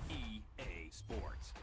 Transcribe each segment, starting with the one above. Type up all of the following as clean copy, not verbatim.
EA Sports.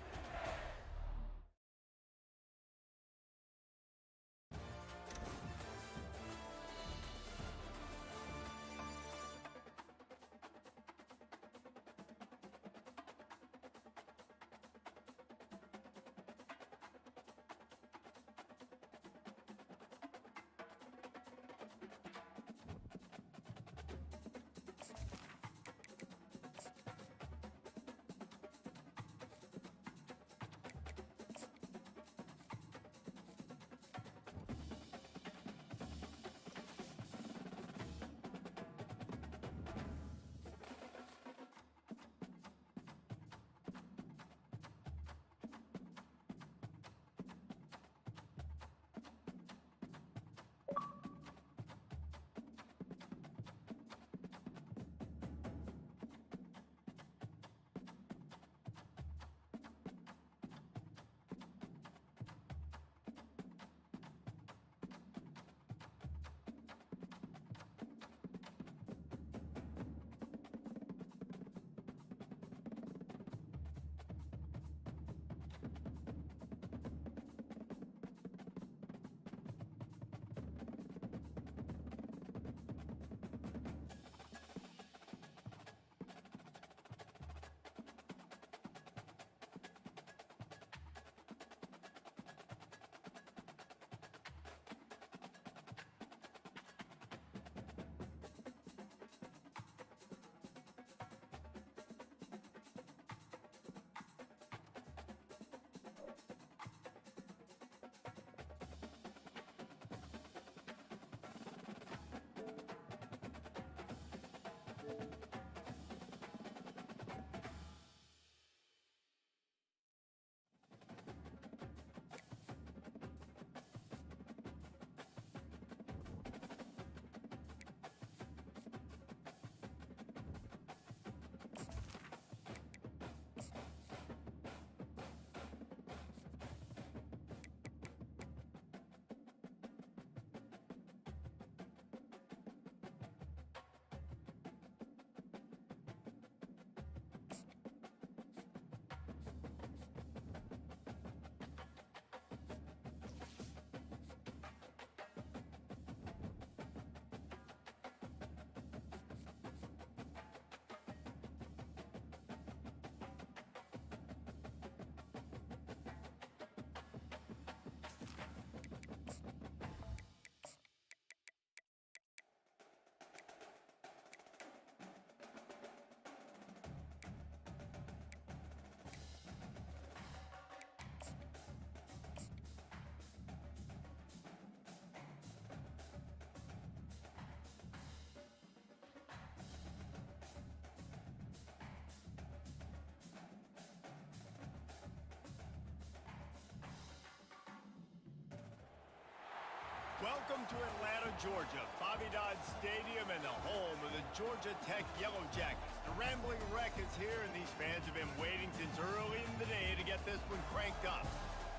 Welcome to Atlanta, Georgia, Bobby Dodd Stadium and the home of the Georgia Tech Yellow Jackets. The Rambling Wreck is here, and these fans have been waiting since early in the day to get this one cranked up.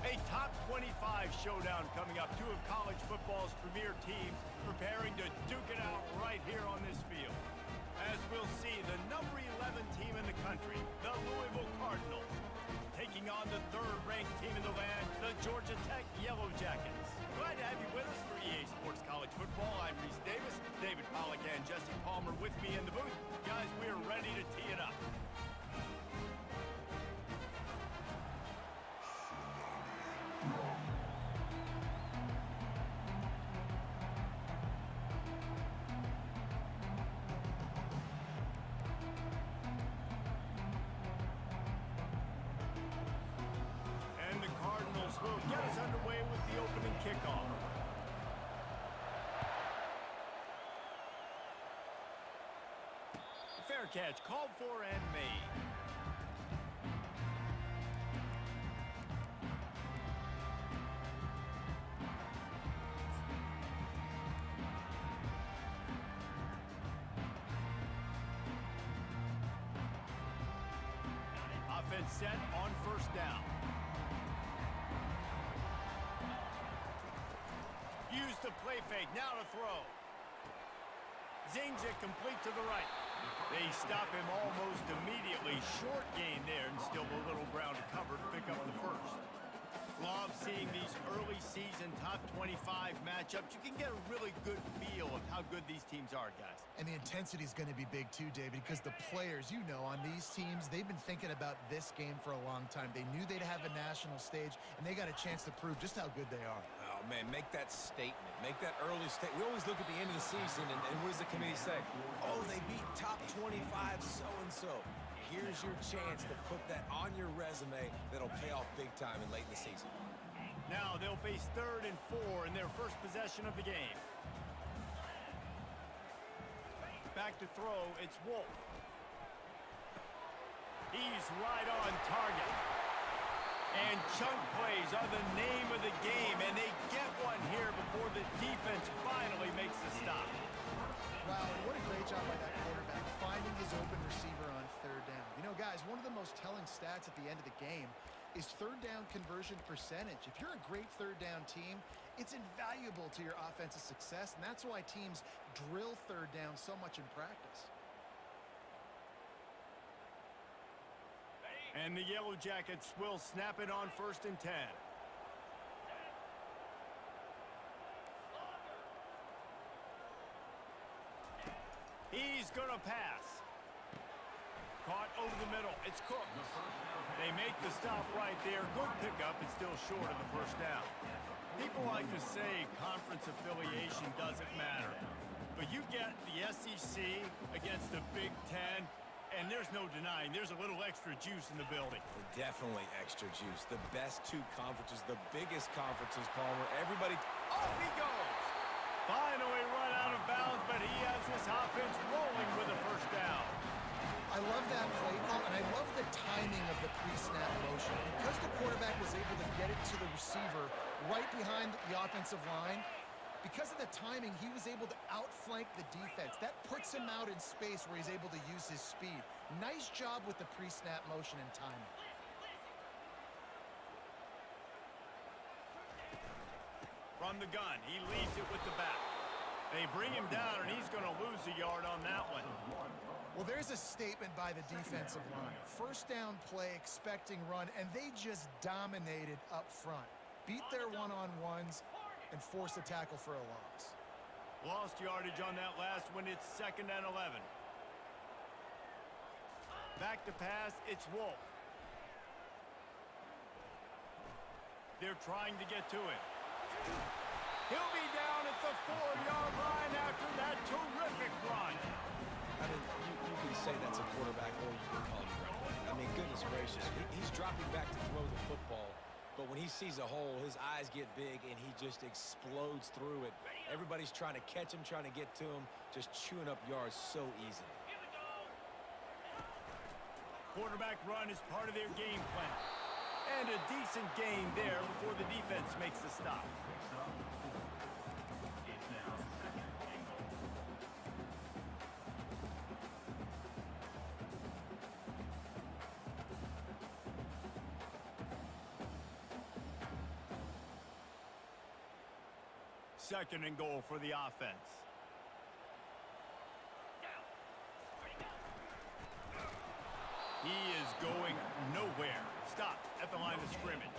A top 25 showdown coming up. Two of college football's premier teams preparing to duke it out right here on this field. As we'll see, the number 11 team in the country, the Louisville Cardinals, taking on the third-ranked team in the land, the Georgia Tech Yellow Jackets. Glad to have you with us for EA Sports College Football. I'm Reese Davis, David Pollack and Jesse Palmer with me in the booth. Guys, we are ready to tee it up. Will get us underway with the opening kickoff. Fair catch called for and made. defense set on first down. Use the play fake. Now to throw. Zings it complete to the right. They stop him almost immediately. Short gain there, and still a little ground to cover to pick up the first. Love seeing these early season top 25 matchups. You can get a really good feel of how good these teams are, guys. And the intensity is going to be big too, David, because the players, on these teams, they've been thinking about this game for a long time. They knew they'd have a national stage, and they got a chance to prove just how good they are. Oh, man, make that statement. Make that early statement. We always look at the end of the season, and what does the committee say? Oh, they beat top 25 so-and-so. Here's your chance to put that on your resume that'll pay off big time in late in the season. Now they'll face 3rd and 4 in their first possession of the game. Back to throw, it's Wolf. He's right on target. And chunk plays are the name of the game, and they get one here before the defense finally makes the stop. Wow, what a great job by that quarterback, finding his open receiver on 3rd down. Guys, one of the most telling stats at the end of the game is 3rd down conversion percentage. If you're a great 3rd down team, it's invaluable to your offensive success, and that's why teams drill 3rd down so much in practice. And the Yellow Jackets will snap it on 1st and 10. He's going to pass. Caught over the middle. It's Cook. They make the stop right there. Good pickup. It's still short of the first down. People like to say conference affiliation doesn't matter. But you get the SEC against the Big Ten, and there's no denying there's a little extra juice in the building. Definitely extra juice. The best 2 conferences, the biggest conferences, Palmer. Everybody... Off he goes! Finally run out of bounds, but he has this offense rolling with a first down. I love that play call, and I love the timing of the pre-snap motion. Because the quarterback was able to get it to the receiver right behind the offensive line, because of the timing, he was able to outflank the defense. That puts him out in space where he's able to use his speed. Nice job with the pre-snap motion and timing. From the gun, he leaves it with the back. They bring him down, and he's going to lose a yard on that one. Well, there's a statement by the defensive line. First down play, expecting run, and they just dominated up front. Beat their one-on-ones and forced a tackle for a loss. Lost yardage on that last one. It's 2nd and 11. Back to pass, it's Wolf. They're trying to get to him. He'll be down at the 4-yard line after that terrific run. I mean, you can say that's a quarterback, or you can call it a running back. I mean, goodness gracious. He's dropping back to throw the football, but when he sees a hole, his eyes get big, and he just explodes through it. Everybody's trying to catch him, trying to get to him, just chewing up yards so easily. Quarterback run is part of their game plan. And a decent gain there before the defense makes the stop. Second and goal for the offense. He is going nowhere. Stop at the line of scrimmage.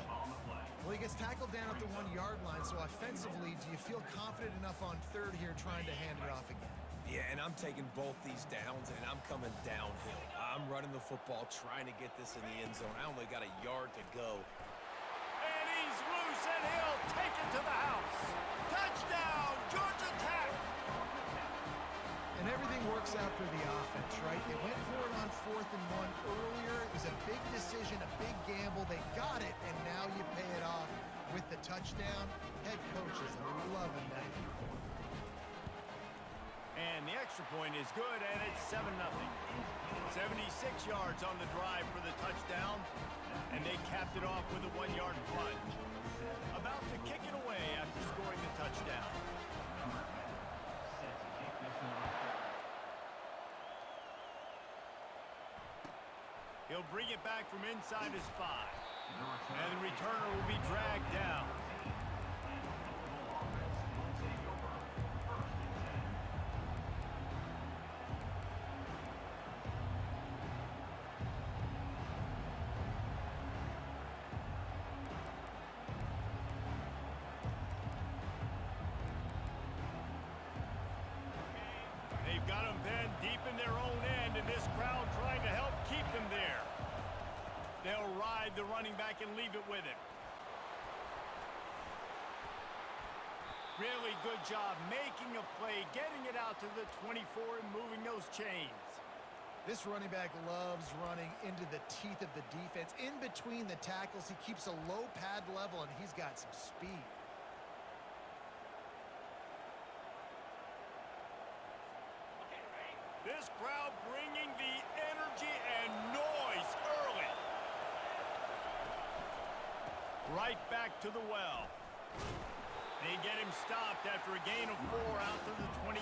Well, he gets tackled down at the 1-yard line, so offensively, do you feel confident enough on 3rd here trying to hand it off again? Yeah, and I'm taking both these downs, and I'm coming downhill. I'm running the football, trying to get this in the end zone. I only got a yard to go. And he's loose, and he'll take it to the house. Touchdown, Georgia Tech! And everything works out for the offense, right? They went for it on 4th and 1 earlier. It was a big decision, a big gamble. They got it, and now you pay it off with the touchdown. Head coach is loving that. And the extra point is good, and it's 7-0. 76 yards on the drive for the touchdown, and they capped it off with a 1-yard plunge. About to kick it away after scoring the touchdown. He'll They'll bring it back from inside his 5. And the returner will be dragged down. They've got them pinned deep in their own end, and this crowd trying to help keep them there. They'll ride the running back and leave it with him. Really good job making a play, getting it out to the 24 and moving those chains. This running back loves running into the teeth of the defense. In between the tackles, he keeps a low pad level, and he's got some speed. This crowd bringing the energy and noise early. Right back to the well. They get him stopped after a gain of 4 out to the 28.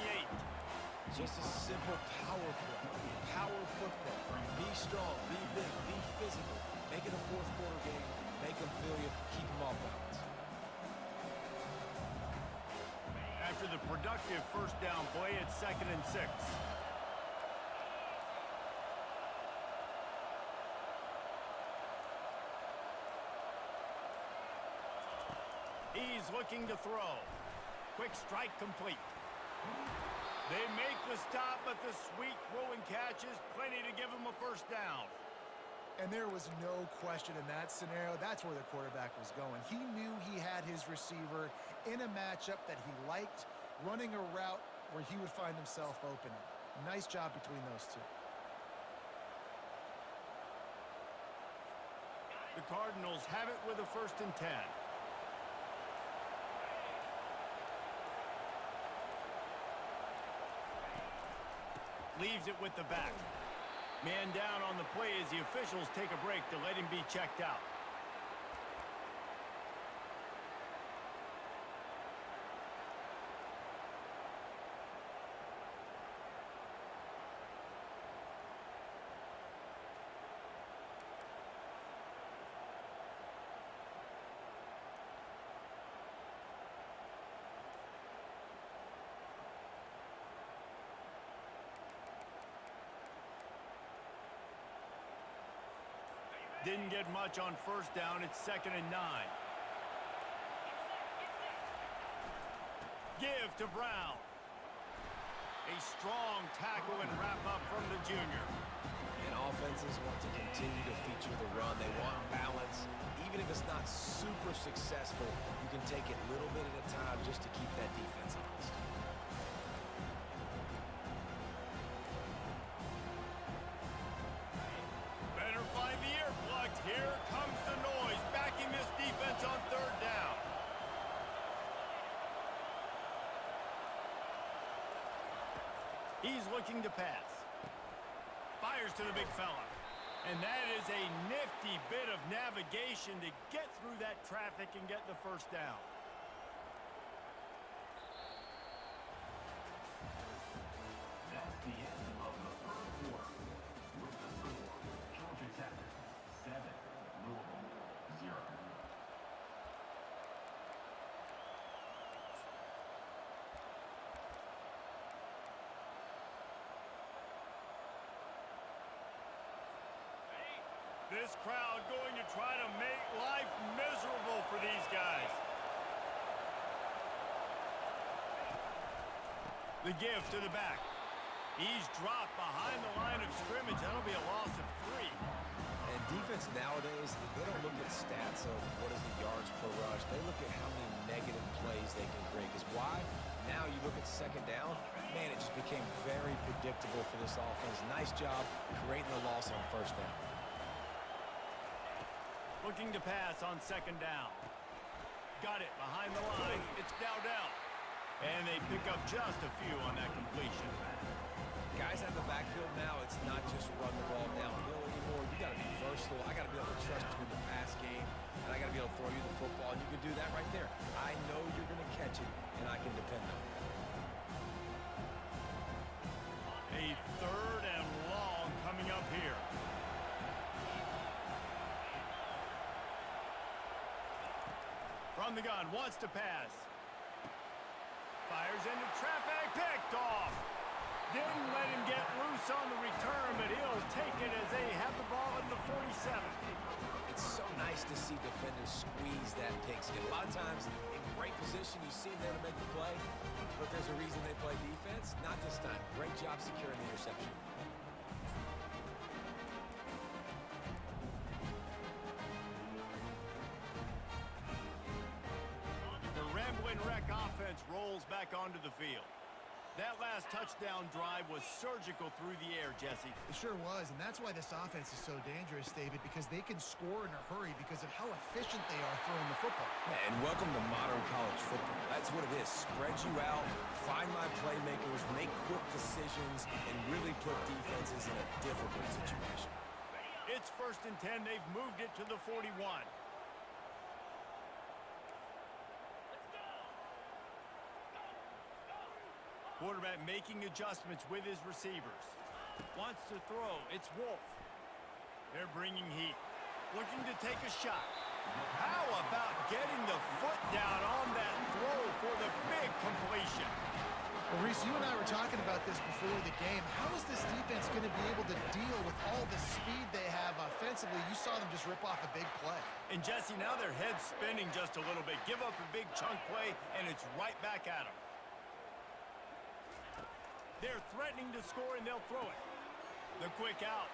Just a simple power play. Power football. Be strong, be big, be physical. Make it a fourth quarter game. Make them feel you. Keep them off balance. After the productive first down play, it's 2nd and 6. He's looking to throw. Quick strike complete. They make the stop, but the sweet throw and catch is plenty to give him a first down. And there was no question in that scenario. That's where the quarterback was going. He knew he had his receiver in a matchup that he liked, running a route where he would find himself open. Nice job between those two. The Cardinals have it with a 1st and 10. Leaves it with the back. Man down on the play as the officials take a break to let him be checked out. Didn't get much on first down. It's 2nd and 9. Give to Brown. A strong tackle and wrap up from the junior. And offenses want to continue to feature the run. They want balance. Even if it's not super successful, you can take it little bit at a time just to keep that defense honest. Here comes the noise, backing this defense on 3rd down. He's looking to pass. Fires to the big fella. And that is a nifty bit of navigation to get through that traffic and get the first down. That's the end of the 3rd quarter. With the score, Georgia Tech 7, Louisville 0. This crowd going to try to make life miserable for these guys. The give to the back. He's dropped behind the line of scrimmage. That'll be a loss of 3. And defense nowadays, they don't look at stats of what is the yards per rush. They look at how many negative plays they can create. Because why? Now you look at 2nd down, man, it just became very predictable for this offense. Nice job creating the loss on 1st down. Looking to pass on 2nd down. Got it behind the line. It's Dowdell. And they pick up just a few on that completion. Guys out of the backfield now, it's not just run the ball downhill anymore. You got to be versatile. I got to be able to trust you in the pass game, and I got to be able to throw you the football, and you can do that right there. I know you're going to catch it, and I can depend on it. A 3rd and long coming up here. on the gun, wants to pass. Fires into traffic, picked off. Didn't let him get loose on the return, but he'll take it as they have the ball at the 47. It's so nice to see defenders squeeze that pick. A lot of times in great position, you see them there to make the play, but there's a reason they play defense. Not this time. Great job securing the interception. The Rambling Wreck offense rolls back onto the field. That last touchdown drive was surgical through the air, Jesse. It sure was, and that's why this offense is so dangerous, David, because they can score in a hurry because of how efficient they are throwing the football. And welcome to modern college football. That's what it is. Spread you out, find my playmakers, make quick decisions, and really put defenses in a difficult situation. It's 1st and 10. They've moved it to the 41. Quarterback making adjustments with his receivers. Wants to throw. It's Wolf. They're bringing heat. Looking to take a shot. How about getting the foot down on that throw for the big completion? Well, Reese, you and I were talking about this before the game. How is this defense going to be able to deal with all the speed they have offensively? You saw them just rip off a big play. And Jesse, now their head's spinning just a little bit. Give up a big chunk play, and it's right back at them. They're threatening to score, and they'll throw it. The quick out.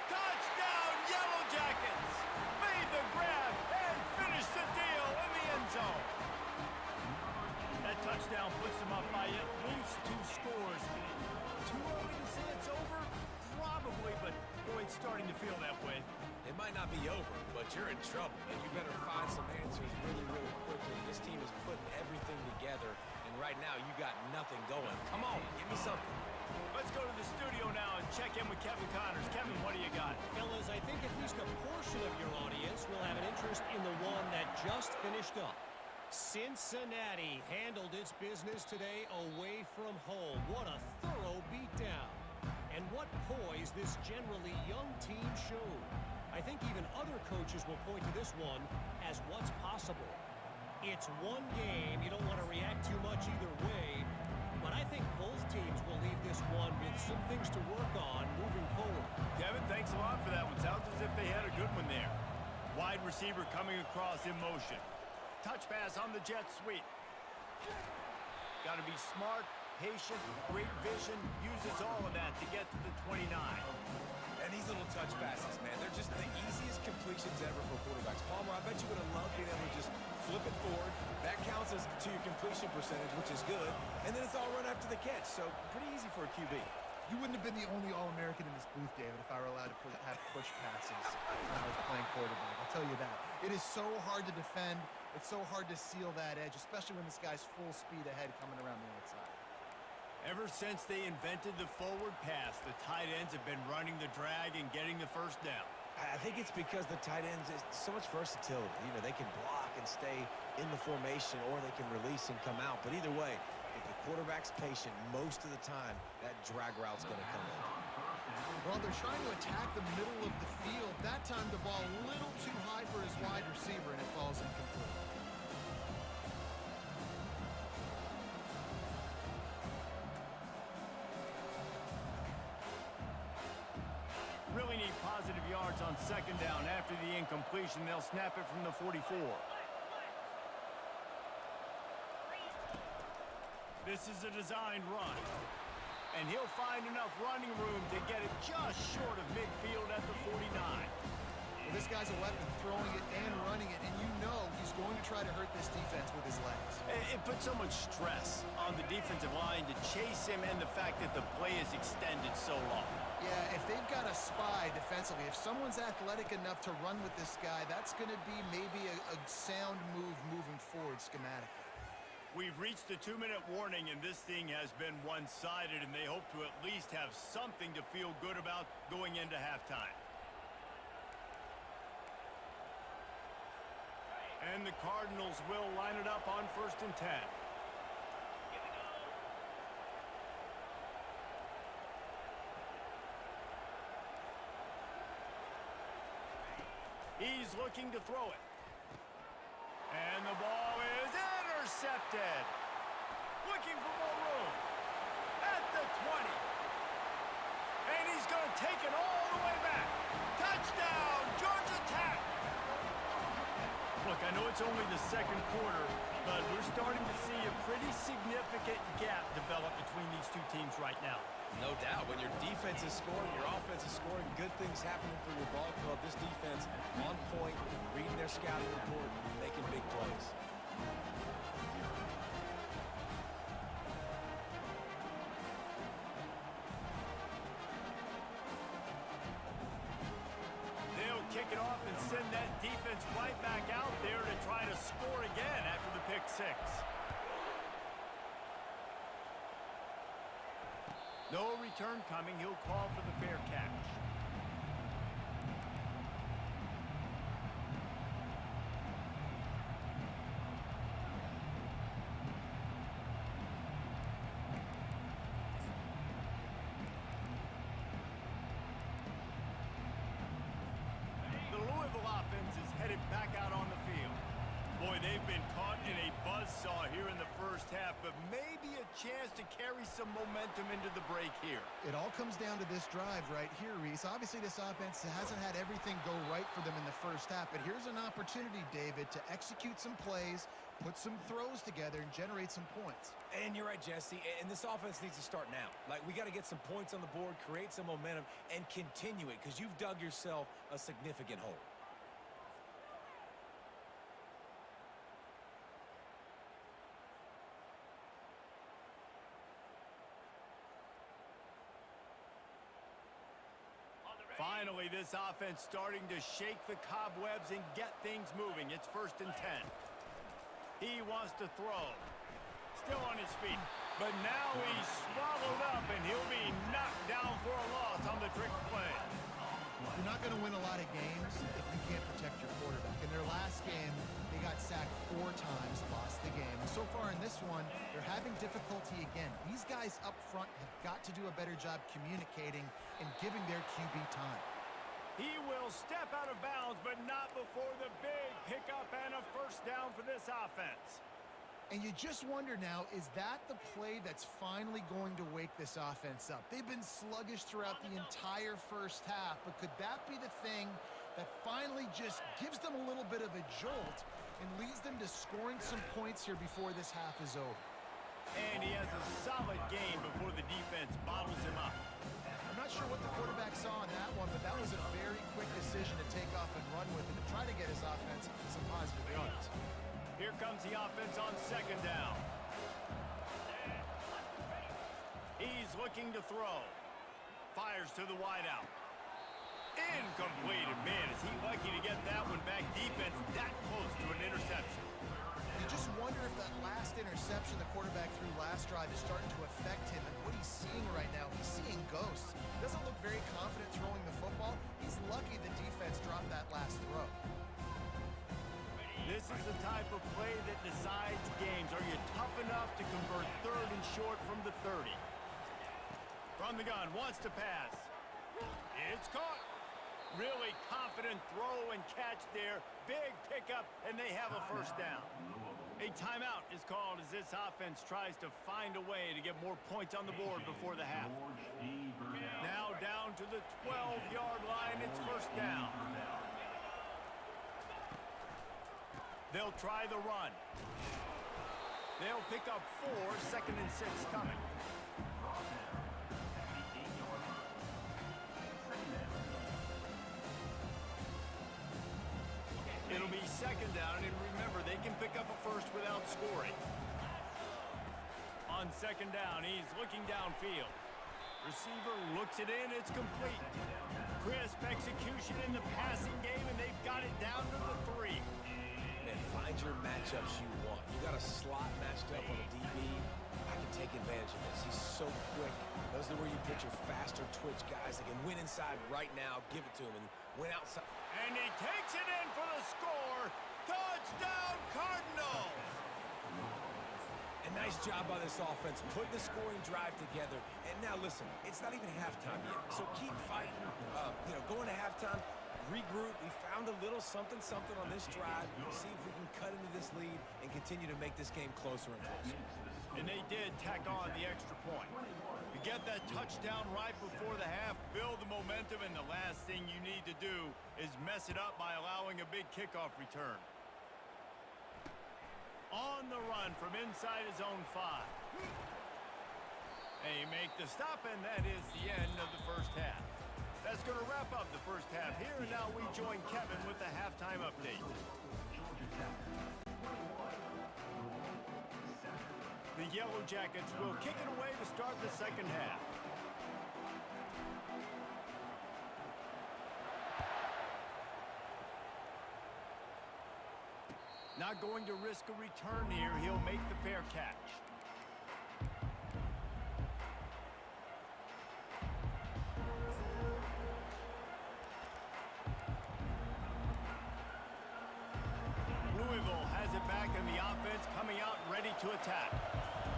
Touchdown, Yellow Jackets! Made the grab and finished the deal in the end zone. That touchdown puts them up by at least 2 scores. Too early to say it's over? Probably, but boy, it's starting to feel that way. It might not be over, but you're in trouble, and you better find some answers really, really quickly. This team is putting everything together, and right now you got nothing going. Come on, give me something. Let's go to the studio now and check in with Kevin Connors. Kevin, what do you got? Fellas, I think at least a portion of your audience will have an interest in the one that just finished up. Cincinnati handled its business today away from home. What a thorough beatdown. And what poise this generally young team showed. I think even other coaches will point to this one as what's possible. It's one game. You don't want to react too much either way. But I think both teams will leave this one with some things to work on moving forward. Kevin, thanks a lot for that one. Sounds as if they had a good one there. Wide receiver coming across in motion. Touch pass on the jet sweep. Got to be smart, patient, great vision. Uses all of that to get to the 29. And these little touch passes, man, they're just the easiest completions ever for quarterbacks. Palmer, I bet you would have loved being able to just flip it forward. That counts as to your completion percentage, which is good. And then it's all run after the catch, so pretty easy for a QB. You wouldn't have been the only All-American in this booth, David, if I were allowed to have push passes when I was playing quarterback. I'll tell you that. It is so hard to defend. It's so hard to seal that edge, especially when this guy's full speed ahead coming around the outside. Ever since they invented the forward pass, the tight ends have been running the drag and getting the first down. I think it's because the tight ends is so much versatility. You know, they can block and stay in the formation, or they can release and come out. But either way, if the quarterback's patient most of the time, that drag route's going to come in. Well, they're trying to attack the middle of the field. That time the ball a little too high for his wide receiver, and it falls incomplete. Really need positive yards on 2nd down. After the incompletion, they'll snap it from the 44. This is a designed run. And he'll find enough running room to get it just short of midfield at the 49. Well, this guy's a weapon, throwing it and running it, and you know he's going to try to hurt this defense with his legs. It puts so much stress on the defensive line to chase him, and the fact that the play is extended so long. Yeah, if they've got a spy defensively, if someone's athletic enough to run with this guy, that's going to be maybe a sound move moving forward schematically. We've reached the 2-minute warning, and this thing has been one-sided, and they hope to at least have something to feel good about going into halftime. And the Cardinals will line it up on 1st and 10. He's looking to throw it. And the ball is intercepted. Looking for more room. At the 20. And he's going to take it all the way back. Touchdown, Georgia Tech. Look, I know it's only the second quarter, but we're starting to see a pretty significant gap develop between these two teams right now. No doubt. When your defense is scoring, your offense is scoring, good things happening for your ball club. This defense on point, reading their scouting report, making big plays. They'll kick it off and send that defense right back out there to try to score again after the pick six. No return coming. He'll call for the fair catch. The Louisville offense is headed back out on the field. Boy, they've been caught in a buzzsaw here in the first half, but maybe a chance to carry some momentum into the break here. It all comes down to this drive right here, Reese. Obviously, this offense hasn't had everything go right for them in the first half, but here's an opportunity, David, to execute some plays, put some throws together, and generate some points. And you're right, Jesse, and this offense needs to start now. Like, we got to get some points on the board, create some momentum, and continue it, because you've dug yourself a significant hole. Finally, this offense starting to shake the cobwebs and get things moving. It's 1st and 10. He wants to throw. Still on his feet. But now he's swallowed up, and he'll be knocked down for a loss on the trick play. You're not going to win a lot of games if you can't protect your quarterback. In their last game, they got sacked 4 times, lost the game. And so far in this one, they're having difficulty again. These guys up front have got to do a better job communicating and giving their QB time. He will step out of bounds, but not before the big pickup and a first down for this offense. And you just wonder now, is that the play that's finally going to wake this offense up? They've been sluggish throughout the entire first half, but could that be the thing that finally just gives them a little bit of a jolt and leads them to scoring some points here before this half is over? And he has a solid game before the defense bottles him up. I'm not sure what the quarterback saw on that one, but that was a very quick decision to take off and run with and to try to get his offense some positive yards. Here comes the offense on 2nd down. He's looking to throw. Fires to the wideout. Incomplete. And man, is he lucky to get that one back. Defense that close to an interception. You just wonder if that last interception the quarterback threw last drive is starting to affect him and what he's seeing right now. He's seeing ghosts. Doesn't look very confident throwing the football. He's lucky the defense dropped that last throw. This is the type of play that decides games. Are you tough enough to convert 3rd and short from the 30? From the gun, wants to pass. It's caught. Really confident throw and catch there. Big pickup, and they have a first down. A timeout is called as this offense tries to find a way to get more points on the board before the half. Now down to the 12-yard line. It's first down. They'll try the run. They'll pick up 4, 2nd and 6 coming. It'll be 2nd down, and remember, they can pick up a first without scoring. On 2nd down, he's looking downfield. Receiver looks it in, it's complete. Crisp execution in the passing game, and they've got it down to the 3. And find your matchups you want. You got a slot matched up on a DB. I can take advantage of this. He's so quick. Those are where you put your faster twitch guys that can win inside right now, give it to him, and win outside. And he takes it in for the score. Touchdown, Cardinals! A nice job by this offense, putting the scoring drive together. And now listen, it's not even halftime yet, so keep fighting. Going to halftime, regroup. We found a little something on this drive. See if we can cut into this lead and continue to make this game closer and closer. And they did tack on the extra point. You get that touchdown right before the half, build the momentum, and the last thing you need to do is mess it up by allowing a big kickoff return. On the run from inside his own 5. They make the stop, and that is the end of the first half. That's going to wrap up the first half here, and now we join Kevin with the halftime update. The Yellow Jackets will kick it away to start the second half. Not going to risk a return here. He'll make the fair catch. Louisville has it back, and the offense coming out ready to attack.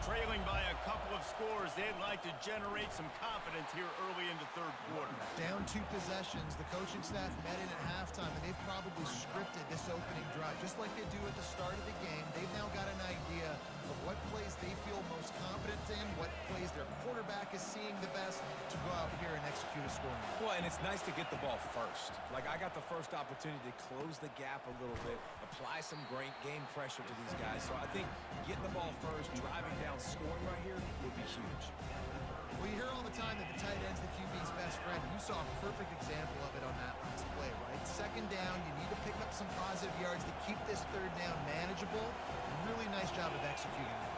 Trailing by a couple of scores, they'd like to generate some confidence here early in the third quarter. Down 2 possessions, the coaching staff met in at halftime, and they've probably scripted this opening drive. Just like they do at the start of the game, they've now got an idea of what plays they feel most confident in, what plays their quarterback is seeing the best to go out here and execute a scoring. Well, and it's nice to get the ball first. Like, I got the first opportunity to close the gap a little bit, apply some great game pressure to these guys. So I think getting the ball first, driving down, scoring right here would be huge. Well, you hear all the time that the tight end's the QB's best friend. You saw a perfect example of it on that last play, right? Second down, you need to pick up some positive yards to keep this third down manageable. Really nice job of executing that.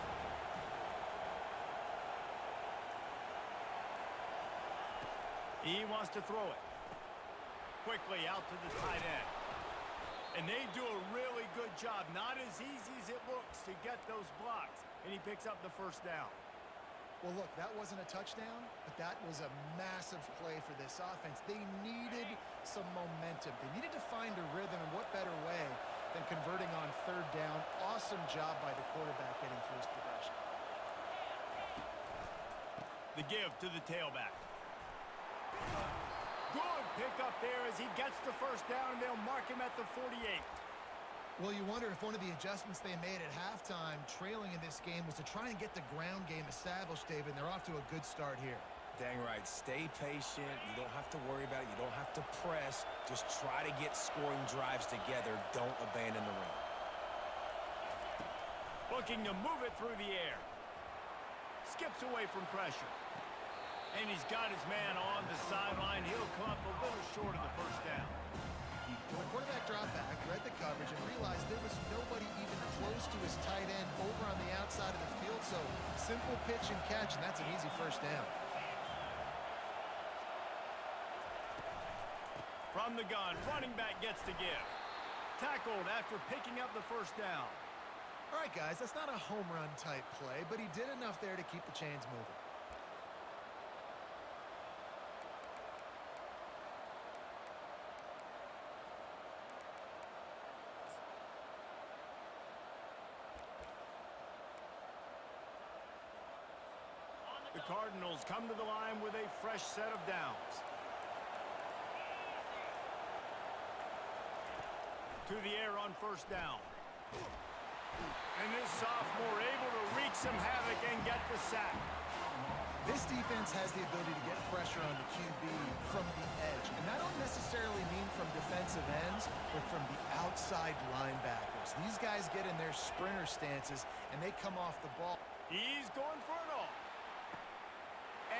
He wants to throw it. Quickly out to the tight end. And they do a really good job. Not as easy as it looks to get those blocks. And he picks up the first down. Well, look, that wasn't a touchdown, but that was a massive play for this offense. They needed some momentum. They needed to find a rhythm, and what better way than converting on third down. Awesome job by the quarterback getting through his progression. The give to the tailback. Good pickup there as he gets the first down, and they'll mark him at the 48. Well, you wonder if one of the adjustments they made at halftime, trailing in this game, was to try and get the ground game established, David, and they're off to a good start here. Dang right. Stay patient. You don't have to worry about it. You don't have to press. Just try to get scoring drives together. Don't abandon the run. Looking to move it through the air. Skips away from pressure. And he's got his man on the sideline. He'll come up a little short of the first down. The quarterback dropped back, read the coverage, and realized there was nobody even close to his tight end over on the outside of the field. So simple pitch and catch, and that's an easy first down. From the gun, running back gets the give. Tackled after picking up the first down. All right, guys, that's not a home run type play, but he did enough there to keep the chains moving. The Cardinals come to the line with a fresh set of downs. To the air on first down. And this sophomore able to wreak some havoc and get the sack. This defense has the ability to get pressure on the QB from the edge. And that don't necessarily mean from defensive ends, but from the outside linebackers. These guys get in their sprinter stances, and they come off the ball. He's going for it all.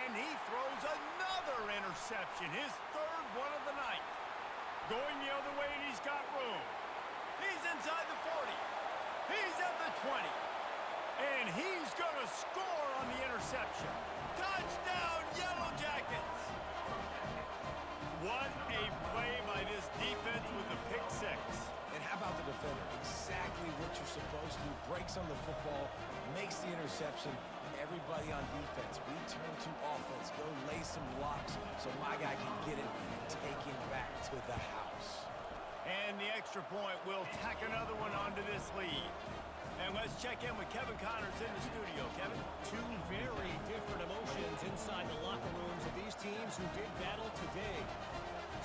And he throws another interception, his third one of the night. Going the other way, and he's got room. He's inside the 40. He's at the 20. And he's going to score on the interception. Touchdown, Yellow Jackets! What a play by this defense with the pick six. And how about the defender? Exactly what you're supposed to do. Breaks on the football, makes the interception, and everybody on defense, we turn to offense. Go lay some blocks so my guy can get it and take him back to the house. And the extra point will tack another one onto this lead. And let's check in with Kevin Connors in the studio. Kevin? Two very different emotions inside the locker rooms of these teams who did battle today.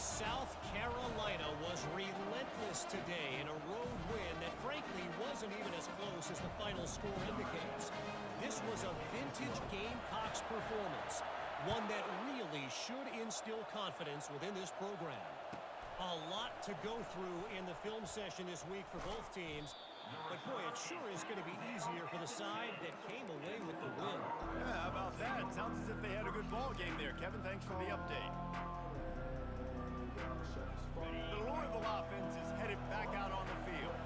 South Carolina was relentless today in a road win that frankly wasn't even as close as the final score indicates. This was a vintage Gamecocks performance, one that really should instill confidence within this program. A lot to go through in the film session this week for both teams, but boy, it sure is going to be easier for the side that came away with the win. Yeah, how about that? Sounds as if they had a good ball game there. Kevin, thanks for the update. The Louisville offense is headed back out on the field.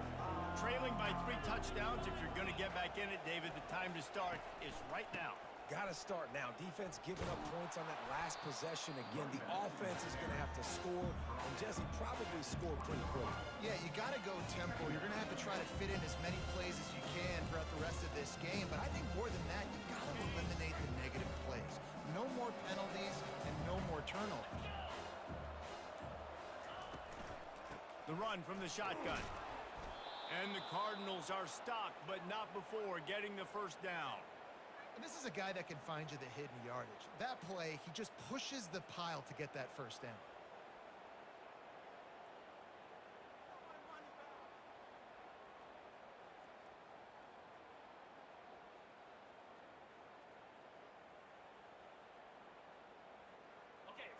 Trailing by 3 touchdowns. If you're going to get back in it, David, the time to start is right now. Got to start now. Defense giving up points on that last possession. Again, the offense is going to have to score, and Jesse probably score pretty quick. Yeah, you got to go tempo. You're going to have to try to fit in as many plays as you can throughout the rest of this game. But I think more than that, you got to eliminate the negative plays. No more penalties and no more turnovers. The run from the shotgun. And the Cardinals are stopped, but not before getting the first down. And this is a guy that can find you the hidden yardage. That play, he just pushes the pile to get that first down.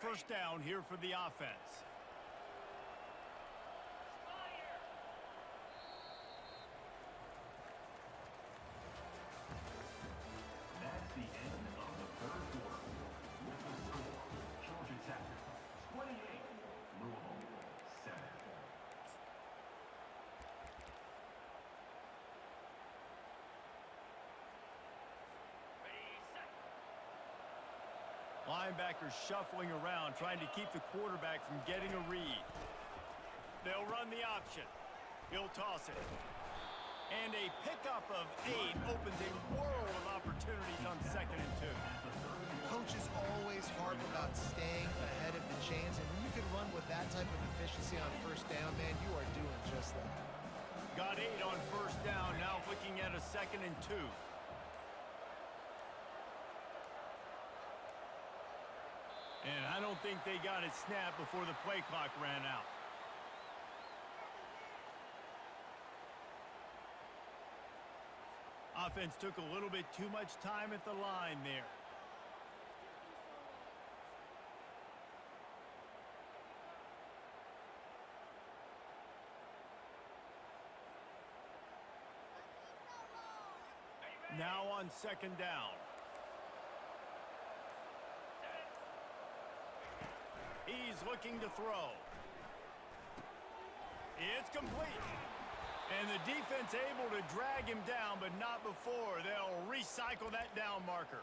First down here for the offense. That's the end of the third quarter. With the score, Georgia Tech 28, Louisville 7. Linebackers shuffling around, trying to keep the quarterback from getting a read. They'll run the option. He'll toss it. And a pickup of 8 opens a world of opportunities on 2nd and 2. Coaches always harp about staying ahead of the chains, and when you can run with that type of efficiency on first down, man, you are doing just that. Got 8 on first down, now looking at a 2nd and 2. And I don't think they got it snapped before the play clock ran out. Offense took a little bit too much time at the line there. Now on 2nd down. He's looking to throw. It's complete. And the defense able to drag him down, but not before. They'll recycle that down marker.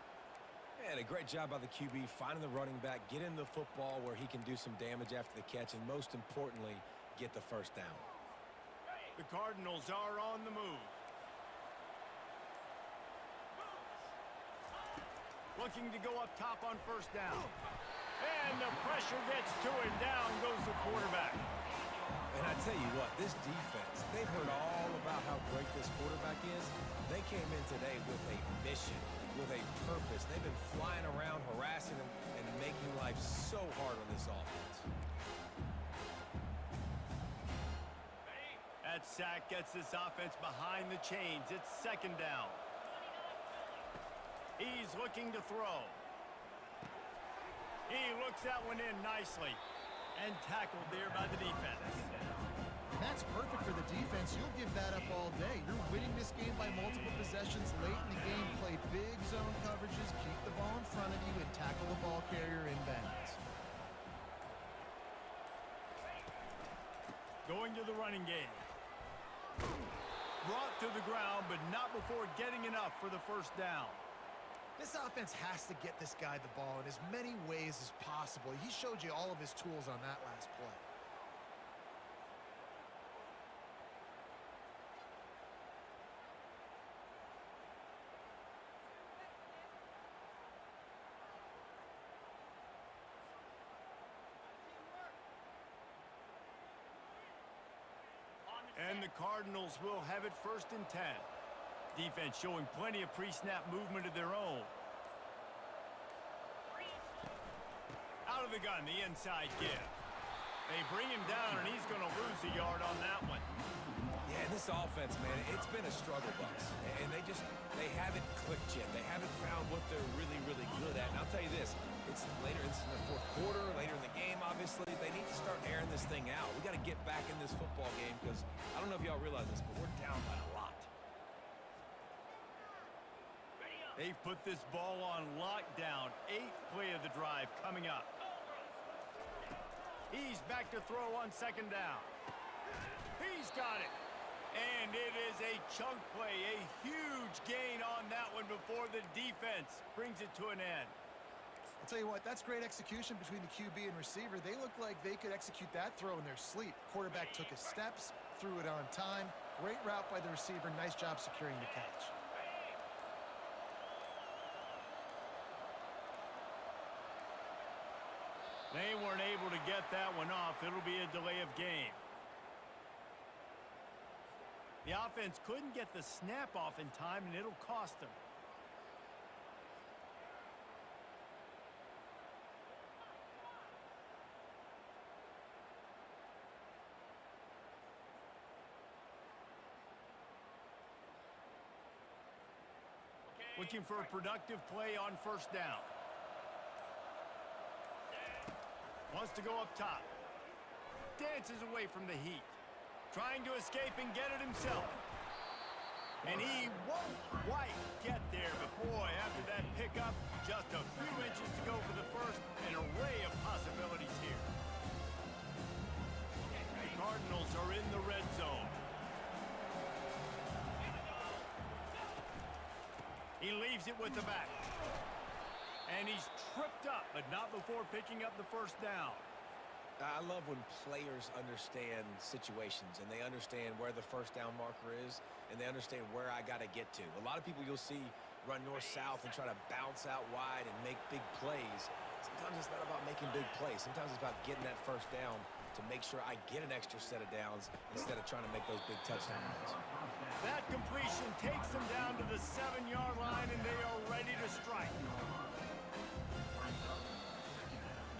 And a great job by the QB finding the running back, getting the football where he can do some damage after the catch, and most importantly, get the first down. The Cardinals are on the move. Looking to go up top on first down. And the pressure gets to him. Down goes the quarterback. And I tell you what, this defense, they've heard all about how great this quarterback is. They came in today with a mission, with a purpose. They've been flying around, harassing him, and making life so hard on this offense. That sack gets this offense behind the chains. It's 2nd down. He's looking to throw. He looks that one in nicely. And tackled there by the defense. And that's perfect for the defense. You'll give that up all day. You're winning this game by multiple possessions late in the game. Play big zone coverages, keep the ball in front of you, and tackle the ball carrier inbounds. Going to the running game. Brought to the ground, but not before getting enough for the first down. This offense has to get this guy the ball in as many ways as possible. He showed you all of his tools on that last play. And the Cardinals will have it 1st and 10. Defense showing plenty of pre-snap movement of their own. Out of the gun, the inside give. They bring him down, and he's going to lose a yard on that one. Yeah, and this offense, man, it's been a struggle bus. And they haven't clicked yet. They haven't found what they're really, really good at. And I'll tell you this, it's later in the fourth quarter, later in the game, obviously. They need to start airing this thing out. We got to get back in this football game because I don't know if y'all realize this, but we're down by a lot. They've put this ball on lockdown. 8th play of the drive coming up. He's back to throw on 2nd down. He's got it. And it is a chunk play, a huge gain on that one before the defense brings it to an end. I'll tell you what, that's great execution between the QB and receiver. They look like they could execute that throw in their sleep. Quarterback took his steps, threw it on time. Great route by the receiver. Nice job securing the catch. They weren't able to get that one off. It'll be a delay of game. The offense couldn't get the snap off in time, and it'll cost them. Looking for a productive play on 1st down. Wants to go up top. Dances away from the heat. Trying to escape and get it himself. And he won't quite get there. But boy, after that pickup, just a few inches to go for the first. An array of possibilities here. The Cardinals are in the red zone. He leaves it with the back. And he's tripped up, but not before picking up the 1st down. I love when players understand situations and they understand where the 1st down marker is and they understand where I got to get to. A lot of people you'll see run north-south and try to bounce out wide and make big plays. Sometimes it's not about making big plays. Sometimes it's about getting that 1st down to make sure I get an extra set of downs instead of trying to make those big touchdown runs. That completion takes them down to the 7-yard line, and they are ready to strike.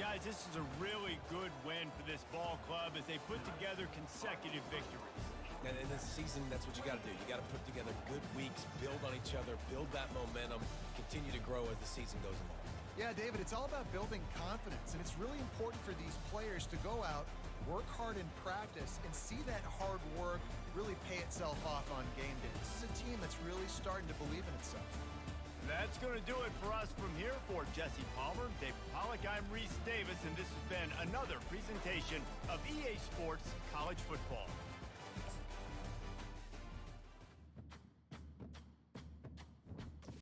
Guys, this is a really good win for this ball club as they put together consecutive victories. And in this season, that's what you got to do. You got to put together good weeks, build on each other, build that momentum, continue to grow as the season goes along. Yeah, David, it's all about building confidence, and it's really important for these players to go out, work hard in practice, and see that hard work really pay itself off on game day. This is a team that's really starting to believe in itself. That's going to do it for us from here. For Jesse Palmer, Dave Pollack, I'm Reese Davis, and this has been another presentation of EA Sports College Football.